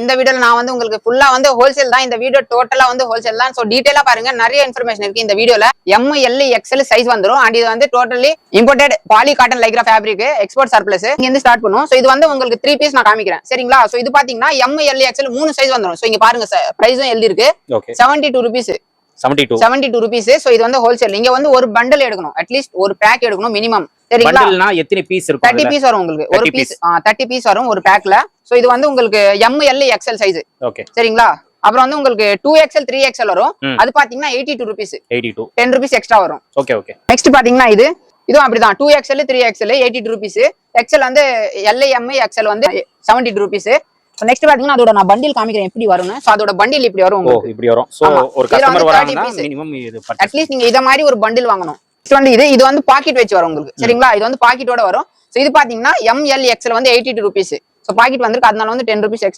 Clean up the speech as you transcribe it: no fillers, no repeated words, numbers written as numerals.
இந்த வீடியோல நான் வந்து உங்களுக்கு ஃபுல்லா வந்து ஹோல்சேல் தான். இந்த வீடியோ டோட்டலா வந்து ஹோல்சேல் தான். சோ டீடைலா பாருங்க, நிறைய இன்ஃபர்மேஷன் இருக்கு இந்த வீடியோல. எம், எல், எக்ஸ்எல் சைஸ் வந்துரும். அண்ட் இது வந்து totally imported poly cotton lycra fabric, export surplus. இங்க இருந்து ஸ்டார்ட் பண்ணுவோம். சோ இது வந்து உங்களுக்கு 3 பீஸ் நான் காமிக்கிறேன், சரிங்களா? சோ இது பாத்தீங்கன்னா எம், எல், எக்ஸ்எல் 3 சைஸ் வந்துரும். சோ இங்க பாருங்க, பிரைஸும் எழுதி இருக்கு. 72 rupees. 72 rupees. சோ இது வந்து ஹோல்சேல். நீங்க வந்து ஒரு பண்டல் எடுக்கணும், அட்லீஸ்ட் ஒரு பேக் எடுக்கணும் மினிமம், சரிங்களா? பண்டல்னா எத்தனை பீஸ் இருக்கும்? 30 பீஸ் வரும் உங்களுக்கு. ஒரு பீஸ் 30 பீஸ் வரும் ஒரு பேக்ல. சோ இது வந்து உங்களுக்கு எம், எல், எக்ஸ்எல் சைஸ், சரிங்களா? அப்புறம் வந்து உங்களுக்கு 2XL 3XL வரும். அது பாத்தீங்கன்னா 82 rupees. 10 rupees எக்ஸ்ட்ரா வரும். நெக்ஸ்ட் பாத்தீங்கன்னா இதுவும் அப்படிதான். 2XL 3XL 82 rupees. XL வந்து L, M, XL வந்து 72 rupees. நெக்ஸ்ட் பாத்தீங்கன்னா அதோட நான் பண்டில் காமிக்கிறேன் எப்படி வரும்னு. சோ அதோட பண்டில் இப்படி வரும் உங்களுக்கு. இப்படி வரும். சோ ஒரு கஸ்டமர் வராங்கன்னா மினிமம் இது அட்லீஸ்ட் நீங்க இத மாதிரி ஒரு பண்டில் வாங்கணும். நெக்ஸ்ட் வந்து இது வந்து பாக்கெட் வச்சு வரும் உங்களுக்கு, சரிங்களா? இது வந்து பாக்கெட்டோட வரும். சோ இது பாத்தீங்கன்னா M, L, XL வந்து 82 rupees. சோ பாக்கெட் வந்திருக்கு, அதனால வந்து 10 rupees